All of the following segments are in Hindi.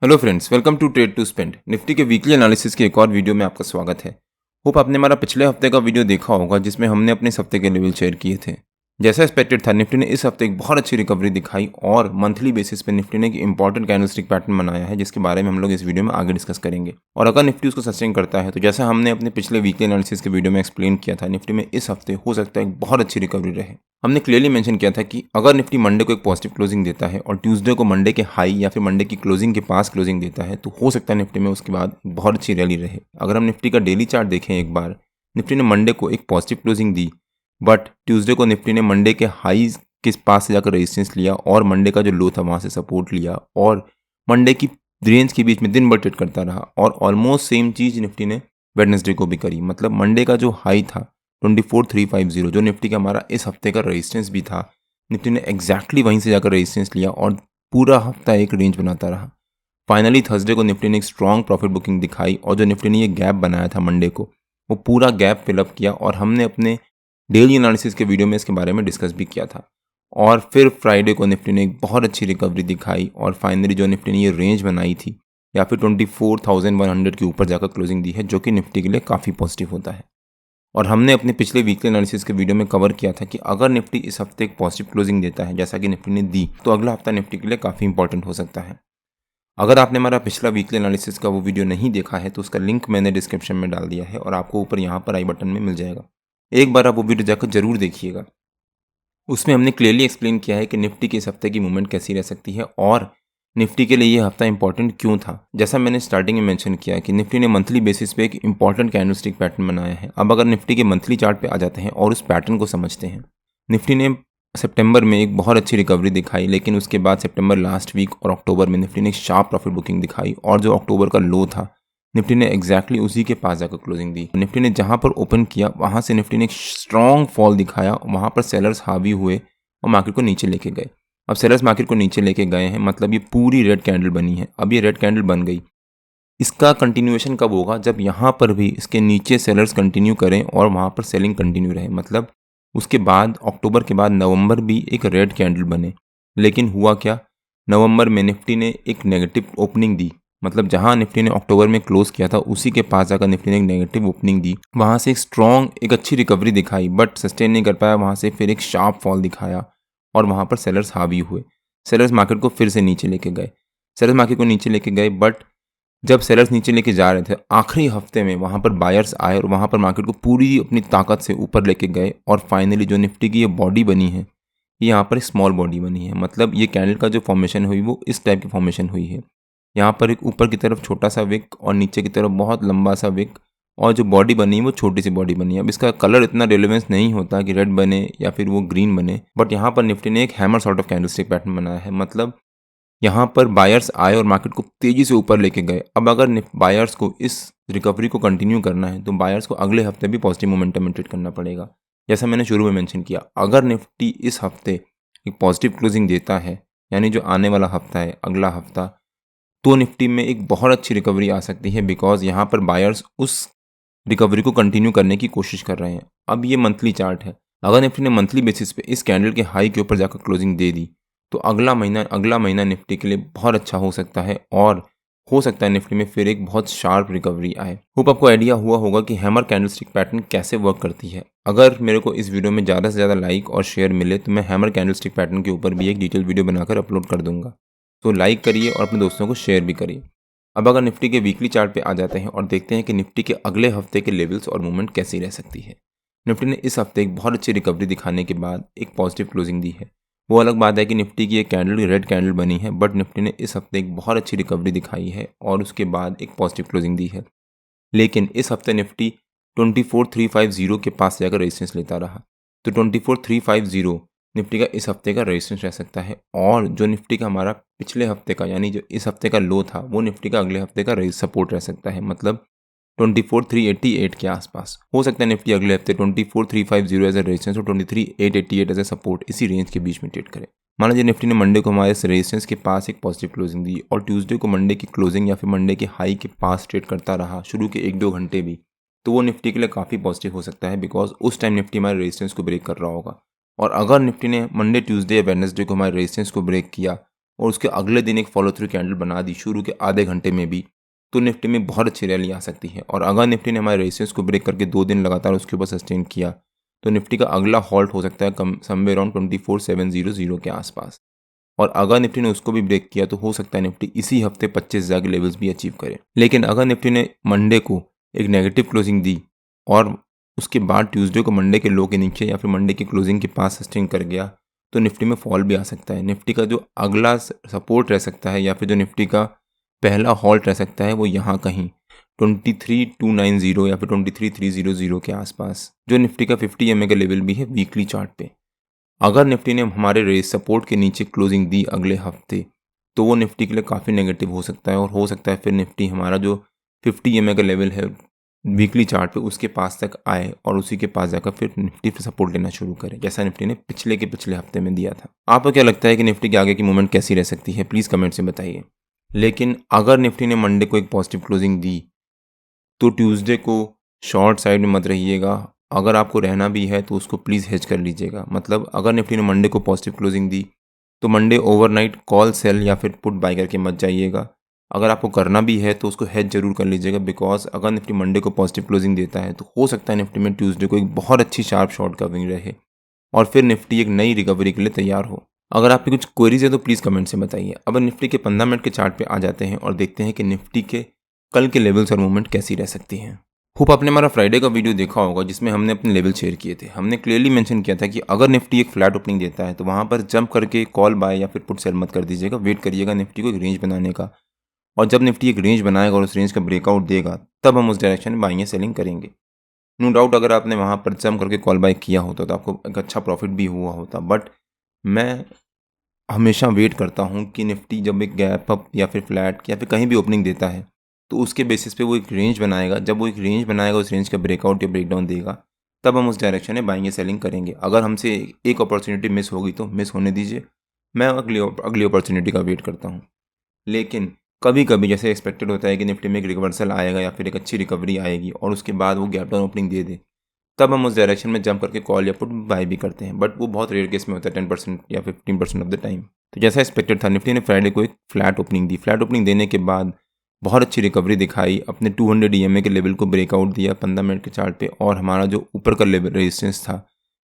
Hello friends, welcome to trade to spend. Nifty के वीकली एनालिसिस की एक और वीडियो में आपका स्वागत है। होप आपने हमारा पिछले हफ्ते का वीडियो देखा होगा जिसमें हमने अपने इस हफ्ते के लेवल शेयर किए थे। जैसा एक्सपेक्टेड था, निफ्टी ने इस हफ्ते एक बहुत अच्छी रिकवरी दिखाई और मंथली बेसिस पे निफ्टी ने एक इंपॉर्टेंट कैंडलस्टिक पैटर्न बनाया है जिसके बारे में हम लोग इस वीडियो में आगे डिस्कस करेंगे। और अगर निफ्टी उसको सस्टेन करता है तो जैसा हमने अपने पिछले वीकली एनालिसिस के वीडियो में एक्सप्लेन किया था, निफ्टी में इस हफ्ते हो सकता है एक बहुत अच्छी रिकवरी रहे। हमने क्लियरली मेंशन किया था कि अगर निफ्टी मंडे को एक पॉजिटिव क्लोजिंग देता है और ट्यूसडे को मंडे के हाई या फिर मंडे की क्लोजिंग के पास क्लोजिंग देता है तो हो सकता है निफ्टी में उसके बाद बहुत अच्छी रैली रहे। अगर हम निफ्टी का डेली चार्ट देखें एक बार, निफ्टी ने मंडे को एक positive closing the, but Tuesday को निफ्टी ने मंडे के हाई के पास से जाकर रेजिस्टेंस लिया और मंडे का जो लो था वहाँ से सपोर्ट लिया और मंडे की रेंज के बीच में दिन भर ट्रेड करता रहा। और ऑलमोस्ट सेम चीज़ निफ्टी ने वेडनेसडे को भी करी। मतलब मंडे का जो हाई था 24,350 जो निफ्टी का हमारा इस हफ्ते का रेजिस्टेंस भी था, निफ्टी ने एग्जैक्टली वहीं से जाकर रेजिस्टेंस लिया और पूरा हफ्ता एक रेंज बनाता रहा। फाइनली थर्सडे को निफ्टी ने एक स्ट्रॉन्ग प्रॉफिट बुकिंग दिखाई और जो निफ्टी ने ये गैप बनाया था मंडे को, वो पूरा गैप फिलअप किया और हमने अपने डेली एनालिसिस के वीडियो में इसके बारे में डिस्कस भी किया था। और फिर फ्राइडे को निफ्टी ने एक बहुत अच्छी रिकवरी दिखाई और फाइनली जो निफ्टी ने ये रेंज बनाई थी या फिर 24,100 के ऊपर जाकर क्लोजिंग दी है, जो कि निफ्टी के लिए काफ़ी पॉजिटिव होता है। और हमने अपने पिछले वीकली एनालिसिस के वीडियो में कवर किया था कि अगर निफ्टी इस हफ्ते एक पॉजिटिव क्लोजिंग देता है जैसा कि निफ्टी ने दी, तो अगला हफ्ता निफ्टी के लिए काफ़ी इंपॉर्टेंट हो सकता है। अगर आपने हमारा पिछला वीकली एनालिसिस का वो वीडियो नहीं देखा है तो उसका लिंक मैंने डिस्क्रिप्शन में डाल दिया है और आपको ऊपर यहाँ पर आई बटन में मिल जाएगा। एक बार आप वो वीडियो जाकर जरूर देखिएगा। उसमें हमने क्लियरली एक्सप्लेन किया है कि निफ्टी की इस हफ्ते की मूवमेंट कैसी रह सकती है और निफ्टी के लिए ये हफ्ता इंपॉर्टेंट क्यों था। जैसा मैंने स्टार्टिंग में मेंशन किया कि निफ्टी ने मंथली बेसिस पे एक इंपॉर्टेंट कैंडलस्टिक पैटर्न बनाया है। अब अगर निफ्टी के मंथली चार्ट पे आ जाते हैं और उस पैटर्न को समझते हैं, निफ्टी ने सितंबर में एक बहुत अच्छी रिकवरी दिखाई, लेकिन उसके बाद सितंबर लास्ट वीक और अक्टूबर में निफ्टी ने एक शार्प प्रॉफिट बुकिंग दिखाई और जो अक्टूबर का लो था, निफ्टी ने एग्जैक्टली उसी के पास जाकर क्लोजिंग दी। निफ्टी ने जहां पर ओपन किया वहां से निफ्टी ने एक स्ट्रॉन्ग फॉल दिखाया, वहां पर सेलर्स हावी हुए और मार्केट को नीचे लेके गए। अब सेलर्स मार्केट को नीचे लेके गए हैं, मतलब ये पूरी रेड कैंडल बनी है। अब ये रेड कैंडल बन गई, इसका कंटिन्यूएशन कब होगा? जब यहाँ पर भी इसके नीचे सेलर्स कंटिन्यू करें और वहाँ पर सेलिंग कंटिन्यू रहे। मतलब उसके बाद अक्टूबर के बाद नवंबर भी एक रेड कैंडल बने। लेकिन हुआ क्या, नवंबर में निफ्टी ने एक नेगेटिव ओपनिंग दी। मतलब जहाँ निफ्टी ने अक्टूबर में क्लोज किया था उसी के पास जाकर निफ्टी ने एक नेगेटिव ओपनिंग दी, वहाँ से एक स्ट्रॉन्ग एक अच्छी रिकवरी दिखाई, बट सस्टेन नहीं कर पाया। वहाँ से फिर एक शार्प फॉल दिखाया और वहाँ पर सेलर्स हावी हुए। सेलर्स मार्केट को फिर से नीचे लेके गए। सेलर्स मार्केट को नीचे लेके गए, बट जब सेलर्स नीचे लेके जा रहे थे आखिरी हफ्ते में वहाँ पर बायर्स आए और वहाँ पर मार्केट को पूरी अपनी ताकत से ऊपर लेके गए और फाइनली जो निफ्टी की ये बॉडी बनी है, ये यहाँ पर एक स्मॉल बॉडी बनी है। मतलब ये कैंडल का जो फॉर्मेशन हुई वो इस टाइप की फॉर्मेशन हुई है। यहाँ पर एक ऊपर की तरफ छोटा सा विक और नीचे की तरफ बहुत लंबा सा विक और जो बॉडी बनी है वो छोटी सी बॉडी बनी है। अब इसका कलर इतना रेलेवेंस नहीं होता कि रेड बने या फिर वो ग्रीन बने, बट यहाँ पर निफ्टी ने एक hammer sort of candlestick pattern बनाया है। मतलब यहाँ पर बायर्स आए और मार्केट को तेजी से ऊपर लेके गए। अब अगर बायर्स को इस रिकवरी को कंटिन्यू करना है तो बायर्स को अगले हफ्ते भी पॉजिटिव मोमेंटम में ट्रेड करना पड़ेगा। जैसा मैंने शुरू में मेंशन किया, अगर निफ्टी इस हफ्ते एक पॉजिटिव क्लोजिंग देता है, यानी जो आने वाला हफ्ता है अगला हफ्ता, तो निफ्टी में एक बहुत अच्छी रिकवरी आ सकती है। बिकॉज यहाँ पर बायर्स उस रिकवरी को कंटिन्यू करने की कोशिश कर रहे हैं। अब ये मंथली चार्ट है, अगर निफ्टी ने मंथली बेसिस पे इस कैंडल के हाई के ऊपर जाकर क्लोजिंग दे दी तो अगला महीना निफ्टी के लिए बहुत अच्छा हो सकता है और हो सकता है निफ्टी में फिर एक बहुत शार्प रिकवरी आए। होप आपको आइडिया हुआ होगा कि हैमर कैंडलस्टिक पैटर्न कैसे वर्क करती है। अगर मेरे को इस वीडियो में ज़्यादा से ज़्यादा लाइक और शेयर मिले तो मैं हैमर कैंडलस्टिक पैटर्न के ऊपर भी एक डिटेल वीडियो बनाकर अपलोड कर दूंगा। तो लाइक करिए और अपने दोस्तों को शेयर भी करिए। अब अगर निफ्टी के वीकली चार्ट पे आ जाते हैं और देखते हैं कि निफ्टी के अगले हफ्ते के लेवल्स और मूवमेंट कैसी रह सकती है। निफ्टी ने इस हफ्ते एक बहुत अच्छी रिकवरी दिखाने के बाद एक पॉजिटिव क्लोजिंग दी है। वो अलग बात है कि निफ्टी की एक कैंडल रेड कैंडल बनी है, बट निफ्टी ने इस हफ्ते एक बहुत अच्छी रिकवरी दिखाई है और उसके बाद एक पॉजिटिव क्लोजिंग दी है। लेकिन इस हफ्ते निफ्टी 24,350 के पास जाकर रेजिस्टेंस लेता रहा। तो 24,350 निफ्टी का इस हफ्ते का रेजिस्टेंस रह सकता है और जो निफ्टी का हमारा पिछले हफ्ते का यानी जो इस हफ्ते का लो था वो निफ्टी का अगले हफ्ते का सपोर्ट रह सकता है। मतलब 24,388 के आसपास हो सकता है निफ्टी अगले हफ्ते 24,350 एज ए रेजिस्टेंस और 23,888 एज ए सपोर्ट, इसी रेंज के बीच में ट्रेड करे। मान लीजिए निफ्टी ने मंडे को हमारे रेजिस्टेंस के पास एक पॉजिटिव क्लोजिंग दी और ट्यूसडे को मंडे की क्लोजिंग या फिर मंडे के हाई के पास ट्रेड करता रहा शुरू के 1-2 घंटे भी, तो वो निफ्टी के लिए काफ़ी पॉजिटिव हो सकता है। बिकॉज उस टाइम निफ्टी हमारे रेजिस्टेंस को ब्रेक कर रहा होगा। और अगर निफ्टी ने मंडे ट्यूसडे या वेडनेसडे को हमारे रेजिस्टेंस को ब्रेक किया और उसके अगले दिन एक फॉलो थ्रू कैंडल बना दी शुरू के आधे घंटे में भी, तो निफ्टी में बहुत अच्छी रैली आ सकती है। और अगर निफ्टी ने हमारे रेजिस्टेंस को ब्रेक करके 2 दिन लगातार उसके ऊपर सस्टेन किया तो निफ्टी का अगला हॉल्ट हो सकता है कम समवेयर अराउंड 24,700 के आसपास। और अगर निफ्टी ने उसको भी ब्रेक किया तो हो सकता है निफ्टी इसी हफ्ते 25,000 के लेवल्स भी अचीव करे। लेकिन अगर निफ्टी ने मंडे को एक नेगेटिव क्लोजिंग दी और उसके बाद ट्यूसडे को मंडे के लो के नीचे या फिर मंडे की क्लोजिंग के पास सस्टेन कर गया तो निफ्टी में फॉल भी आ सकता है। निफ्टी का जो अगला सपोर्ट रह सकता है या फिर जो निफ्टी का पहला हॉल्ट रह सकता है वो यहाँ कहीं 23,290 या फिर 23,300 के आसपास, जो निफ्टी का 50 EMA का लेवल भी है वीकली चार्ट पे। अगर निफ्टी ने हमारे रेस सपोर्ट के नीचे क्लोजिंग दी अगले हफ्ते तो वो निफ्टी के लिए काफ़ी नेगेटिव हो सकता है और हो सकता है फिर निफ्टी हमारा जो 50 EMA का लेवल है वीकली चार्ट पे उसके पास तक आए और उसी के पास जाकर फिर निफ्टी पे सपोर्ट लेना शुरू करे, जैसा निफ्टी ने पिछले हफ्ते में दिया था। आपको क्या लगता है कि निफ्टी के आगे की मूवमेंट कैसी रह सकती है? प्लीज़ कमेंट से बताइए। लेकिन अगर निफ्टी ने मंडे को एक पॉजिटिव क्लोजिंग दी तो ट्यूसडे को शॉर्ट साइड में मत रहिएगा। अगर आपको रहना भी है तो उसको प्लीज़ हेज कर लीजिएगा। मतलब अगर निफ्टी ने मंडे को पॉजिटिव क्लोजिंग दी तो मंडे ओवरनाइट कॉल सेल या फिर पुट बाय करके मत जाइएगा। अगर आपको करना भी है तो उसको हेज जरूर कर लीजिएगा, बिकॉज अगर निफ्टी मंडे को पॉजिटिव क्लोजिंग देता है तो हो सकता है निफ्टी में ट्यूसडे को एक बहुत अच्छी शार्प शॉर्ट कवरिंग रहे और फिर निफ्टी एक नई रिकवरी के लिए तैयार हो। अगर आपकी कुछ क्वेरीज है तो प्लीज़ कमेंट से बताइए। अब निफ्टी के 15 मिनट के चार्ट पे आ जाते हैं और देखते हैं कि निफ्टी के कल के लेवल्स और मूवमेंट कैसी रह सकती हैं। होप आपने हमारा फ्राइडे का वीडियो देखा होगा जिसमें हमने अपने लेवल शेयर किए थे। हमने क्लियरली मेंशन किया था कि अगर निफ्टी एक फ्लैट ओपनिंग देता है तो वहाँ पर जंप करके कॉल बाय या फिर पुट सेल मत कर दीजिएगा, वेट करिएगा निफ्टी को एक रेंज बनाने का। और जब निफ्टी एक रेंज बनाएगा और उस रेंज का ब्रेकआउट देगा तब हम उस डायरेक्शन में बाइंग या सेलिंग करेंगे। नो डाउट अगर आपने वहाँ पर जंप करके कॉल बाय किया होता तो आपको एक अच्छा प्रॉफिट भी हुआ होता, बट मैं हमेशा वेट करता हूँ कि निफ्टी जब एक गैप अप या फिर फ्लैट या फिर कहीं भी ओपनिंग देता है तो उसके बेसिस पे वो एक रेंज बनाएगा। जब वो एक रेंज बनाएगा उस रेंज का ब्रेकआउट या ब्रेकडाउन देगा तब हम उस डायरेक्शन में बाइंग या सेलिंग करेंगे। अगर हमसे एक अपॉर्चुनिटी मिस होगी तो मिस होने दीजिए, मैं अगली अपॉर्चुनिटी का वेट करता हूँ। लेकिन कभी कभी जैसे एक्सपेक्टेड होता है कि निफ्टी में एक रिवर्सल आएगा या फिर एक अच्छी रिकवरी आएगी और उसके बाद वो गैप डाउन ओपनिंग दे दे तब हम उस डायरेक्शन में जंप करके कॉल या पुट बाय भी करते हैं, बट वो बहुत रेयर केस में होता है, 10% या 15% ऑफ द टाइम। तो जैसा एक्सपेक्टेड था निफ्टी ने फ्राइडे को एक फ्लैट ओपनिंग दी। फ्लैट ओपनिंग देने के बाद बहुत अच्छी रिकवरी दिखाई, अपने 200 EMA के लेवल को ब्रेकआउट दिया 15 मिनट के चार्ट पे और हमारा जो ऊपर का लेवल रेजिस्टेंस था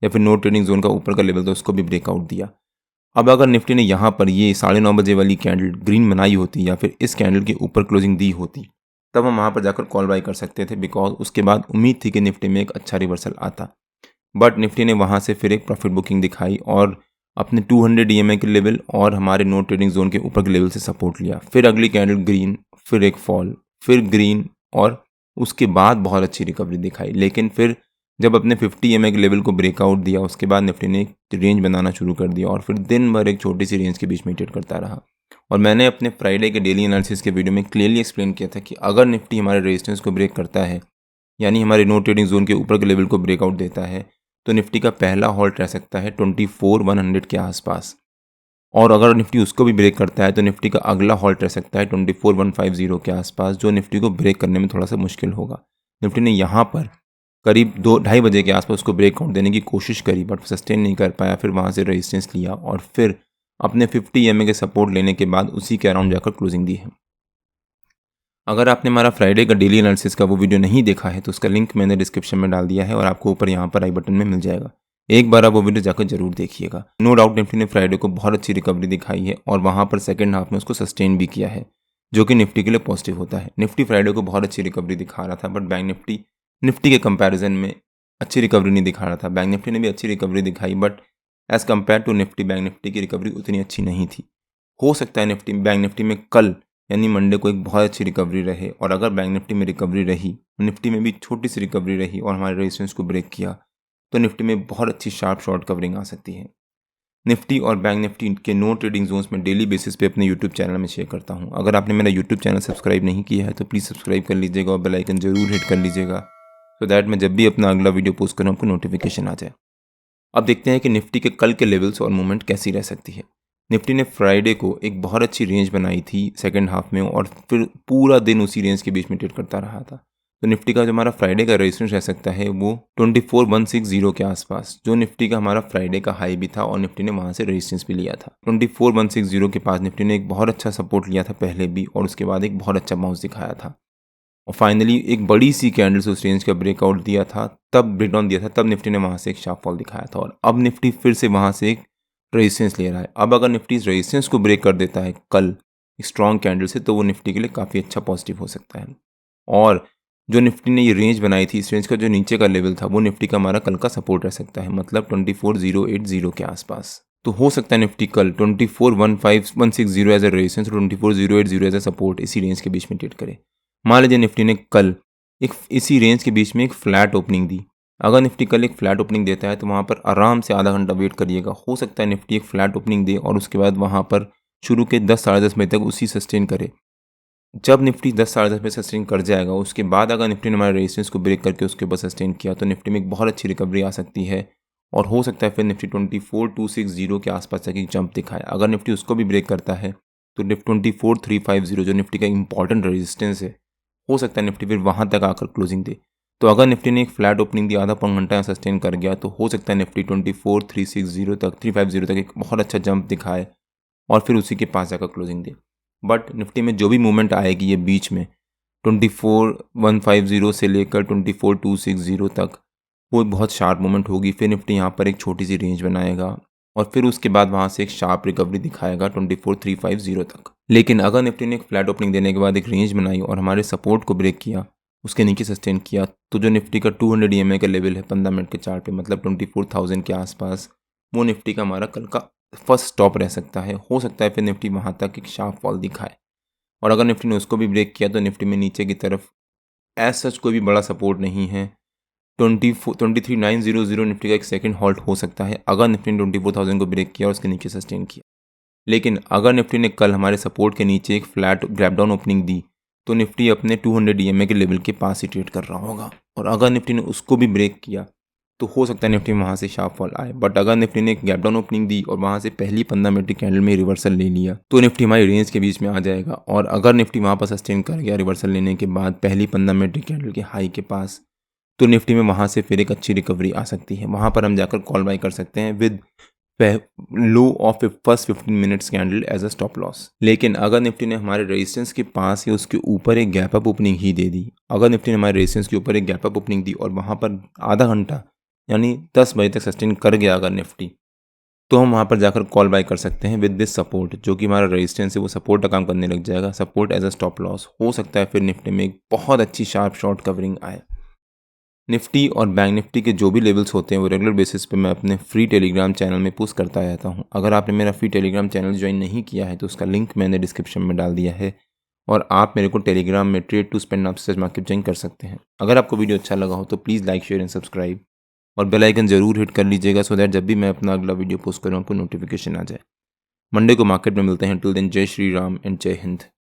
या फिर नो ट्रेडिंग जोन का ऊपर का लेवल था उसको भी ब्रेकआउट दिया। अब अगर निफ्टी ने यहाँ पर ये 9:30 बजे वाली कैंडल ग्रीन बनाई होती या फिर इस कैंडल के ऊपर क्लोजिंग दी होती तब हम वहाँ पर जाकर कॉल बाय कर सकते थे, बिकॉज उसके बाद उम्मीद थी कि निफ्टी में एक अच्छा रिवर्सल आता। बट निफ्टी ने वहाँ से फिर एक प्रॉफिट बुकिंग दिखाई और अपने 200 EMA के लेवल और हमारे नो ट्रेडिंग जोन के ऊपर के लेवल से सपोर्ट लिया। फिर अगली कैंडल ग्रीन, फिर एक फॉल, फिर ग्रीन और उसके बाद बहुत अच्छी रिकवरी दिखाई। लेकिन फिर जब अपने 50 EMA के लेवल को ब्रेकआउट दिया उसके बाद निफ्टी ने एक रेंज बनाना शुरू कर दिया और फिर दिन भर एक छोटी सी रेंज के बीच में ट्रेड करता रहा। और मैंने अपने फ्राइडे के डेली एनालिसिस के वीडियो में क्लियरली एक्सप्लेन किया था कि अगर निफ्टी हमारे रेजिस्टेंस को ब्रेक करता है यानी हमारे नो ट्रेडिंग जोन के ऊपर के लेवल को ब्रेकआउट देता है तो निफ्टी का पहला हॉल्ट रह सकता है 24,100 के आसपास। और अगर निफ्टी उसको भी ब्रेक करता है तो निफ्टी का अगला हॉल्ट रह सकता है 24,150 के आसपास, जो निफ्टी को ब्रेक करने में थोड़ा सा मुश्किल होगा। निफ्टी ने यहाँ पर करीब 2-2:30 बजे के आसपास उसको ब्रेकआउट देने की कोशिश करी बट सस्टेन नहीं कर पाया, फिर वहाँ से रेजिस्टेंस लिया और फिर अपने 50 EMA के सपोर्ट लेने के बाद उसी के अराउंड जाकर क्लोजिंग दी है। अगर आपने हमारा फ्राइडे का डेली एनालिसिस का वो वीडियो नहीं देखा है तो उसका लिंक मैंने डिस्क्रिप्शन में डाल दिया है और आपको ऊपर यहाँ पर आई बटन में मिल जाएगा। एक बार आप वो वीडियो जाकर जरूर देखिएगा। नो डाउट निफ्टी ने फ्राइडे को बहुत अच्छी रिकवरी दिखाई है और वहाँ पर सेकंड हाफ में उसको सस्टेन भी किया है, जो कि निफ्टी के लिए पॉजिटिव होता है। निफ्टी फ्राइडे को बहुत अच्छी रिकवरी दिखा रहा था बट बैंक निफ्टी के कंपैरिजन में अच्छी रिकवरी नहीं दिखा रहा था। बैंक निफ्टी ने भी अच्छी रिकवरी दिखाई but as compare to Nifty bank Nifty की रिकवरी उतनी अच्छी नहीं थी। हो सकता है बैंक निफ्टी में कल यानी मंडे को एक बहुत अच्छी रिकवरी रहे और अगर बैंक निफ्टी में रिकवरी रही, निफ्टी में भी छोटी सी रिकवरी रही और हमारे रेजिस्टेंस को ब्रेक किया तो निफ्टी में बहुत अच्छी शार्प शॉर्ट कवरिंग आ सकती है। निफ्टी और बैंक निफ्टी के नो ट्रेडिंग जोन्स में डेली बेसिस पे अपने यूट्यूब चैनल में शेयर करता हूँ। अगर आपने मेरा यूट्यूब चैनल सब्सक्राइब नहीं किया है तो प्लीज़ सब्सक्राइब कर लीजिएगा और बेल आइकन जरूर हिट कर लीजिएगा सो दैट मैं जब भी अपना अगला वीडियो पोस्ट करूँ आपको नोटिफिकेशन आ जाए। अब देखते हैं कि निफ्टी के कल के लेवल्स और मूवमेंट कैसी रह सकती है। निफ्टी ने फ्राइडे को एक बहुत अच्छी रेंज बनाई थी सेकंड हाफ में और फिर पूरा दिन उसी रेंज के बीच में ट्रेड करता रहा था। तो निफ्टी का जो हमारा फ्राइडे का रेजिस्टेंस रह सकता है वो 24160 के आसपास, जो निफ्टी का हमारा फ्राइडे का हाई भी था और निफ्टी ने वहाँ से रेजिस्टेंस भी लिया था। 24160 के पास निफ्टी ने एक बहुत अच्छा सपोर्ट लिया था पहले भी, और उसके बाद एक बहुत अच्छा बाउंस दिखाया था और फाइनली एक बड़ी सी कैंडल से उस रेंज का ब्रेकआउट दिया था, तब ब्रेकडाउन दिया था, तब निफ्टी ने वहाँ से एक शार्प फॉल दिखाया था और अब निफ्टी फिर से वहाँ से एक रेजिस्टेंस ले रहा है। अब अगर निफ्टी इस रेजिस्टेंस को ब्रेक कर देता है कल स्ट्रॉन्ग कैंडल से, तो वो निफ्टी के लिए काफ़ी अच्छा पॉजिटिव हो सकता है। और जो निफ्टी ने ये रेंज बनाई थी, इस रेंज का जो नीचे का लेवल था वो निफ्टी का हमारा कल का सपोर्ट रह सकता है, मतलब 24080 के आसपास। तो हो सकता है निफ्टी कल 2415160 एज ए रेजिस्टेंस और 24080 एज ए सपोर्ट इसी रेंज के बीच में ट्रेड करे। मान लीजिए निफ्टी ने कल एक इसी रेंज के बीच में एक फ्लैट ओपनिंग दी। अगर निफ्टी कल एक फ्लैट ओपनिंग देता है तो वहाँ पर आराम से आधा घंटा वेट करिएगा। हो सकता है निफ्टी एक फ्लैट ओपनिंग दे और उसके बाद वहाँ पर शुरू के 10 साढ़े 10 बजे तक उसी सस्टेन करे। जब निफ्टी 10 साढ़े 10 पे सस्टेन कर जाएगा, उसके बाद अगर निफ्टी ने हमारे रेजिस्टेंस को ब्रेक करके उसके ऊपर सस्टेन किया तो निफ्टी में एक बहुत अच्छी रिकवरी आ सकती है और हो सकता है फिर निफ्टी 24260 के आसपास तक एक जंप दिखाए। अगर निफ्टी उसको भी ब्रेक करता है तो 24350 जो निफ्टी का इंपॉर्टेंट रेजिस्टेंस है, हो सकता है निफ्टी फिर वहाँ तक आकर क्लोजिंग दे। तो अगर निफ्टी ने एक फ्लैट ओपनिंग दी, आधा पौन घंटा सस्टेन कर गया, तो हो सकता है निफ्टी 24360 तक 350 तक एक बहुत अच्छा जंप दिखाए और फिर उसी के पास जाकर क्लोजिंग दे। बट निफ्टी में जो भी मूवमेंट आएगी ये बीच में 24150 से लेकर 24260 तक, वो बहुत शार्प मूवमेंट होगी। फिर निफ्टी यहाँ पर एक छोटी सी रेंज बनाएगा और फिर उसके बाद वहाँ से एक शार्प रिकवरी दिखाएगा 24350 तक। लेकिन अगर निफ्टी ने एक फ्लैट ओपनिंग देने के बाद एक रेंज बनाई और हमारे सपोर्ट को ब्रेक किया, उसके नीचे सस्टेन किया, तो जो निफ्टी का 200 EMA का लेवल है 15 मिनट के चार्ट पे, मतलब 24000 के आसपास, वो निफ्टी का हमारा कल का फर्स्ट स्टॉप रह सकता है। हो सकता है फिर निफ्टी वहाँ तक एक शार्प फॉल दिखाए और अगर निफ्टी ने उसको भी ब्रेक किया तो निफ्टी में नीचे की तरफ एज सच कोई भी बड़ा सपोर्ट नहीं है। 23900 निफ्टी का एक सेकंड हॉल्ट हो सकता है अगर निफ्टी ने 24000 को ब्रेक किया और उसके नीचे सस्टेन किया। लेकिन अगर निफ्टी ने कल हमारे सपोर्ट के नीचे एक फ्लैट ग्रैप डाउन ओपनिंग दी तो निफ्टी अपने 200 EMA के लेवल के पास ही ट्रेड कर रहा होगा और अगर निफ्टी ने उसको भी ब्रेक किया तो हो सकता है निफ्टी में वहाँ से शार्प फॉल आए। बट अगर निफ्टी ने एक गैप डाउन ओपनिंग दी और वहाँ से पहली 15 मिनट की कैंडल में रिवर्सल ले लिया तो निफ्टी हमारी रेंज के बीच में आ जाएगा और अगर निफ्टी वहाँ पर सस्टेन कर गया रिवर्सल लेने के बाद पहली 15 मिनट की कैंडल के हाई के पास, तो निफ्टी में वहाँ से फिर एक अच्छी रिकवरी आ सकती है। वहाँ पर हम जाकर कॉल बाई कर सकते हैं with low of first 15 minutes candle as a stop loss. लेकिन अगर निफ्टी ने हमारे रेजिस्टेंस के पास या उसके ऊपर एक गैप अप ओपनिंग ही दे दी, अगर निफ्टी ने हमारे रेजिस्टेंस के ऊपर एक गैप अप ओपनिंग दी और वहाँ पर आधा घंटा यानी 10 बजे तक सस्टेन कर गया अगर निफ्टी, तो हम वहाँ पर जाकर कॉल बाय कर सकते हैं विद दिस सपोर्ट, जो कि हमारा रेजिस्टेंस है वो सपोर्ट का काम करने लग जाएगा, support as a stop loss. हो सकता है फिर निफ्टी में एक बहुत अच्छी शार्प शॉर्ट कवरिंग आए। निफ्टी और बैंक निफ्टी के जो भी लेवल्स होते हैं वो रेगुलर बेसिस पे मैं अपने फ्री टेलीग्राम चैनल में पोस्ट करता रहता हूँ। अगर आपने मेरा फ्री टेलीग्राम चैनल ज्वाइन नहीं किया है तो उसका लिंक मैंने डिस्क्रिप्शन में डाल दिया है और आप मेरे को टेलीग्राम में ट्रेड टू स्पेंड नाम से मार्केट ज्वाइन कर सकते हैं। अगर आपको वीडियो अच्छा लगा हो तो please like share and subscribe और बेल आइकन जरूर हिट कर लीजिएगा सो दैट जब भी मैं अपना अगला वीडियो पोस्ट करूँ आपको नोटिफिकेशन आ जाए। मंडे को मार्केट में मिलते हैं। टिल देन जय श्री राम एंड जय हिंद।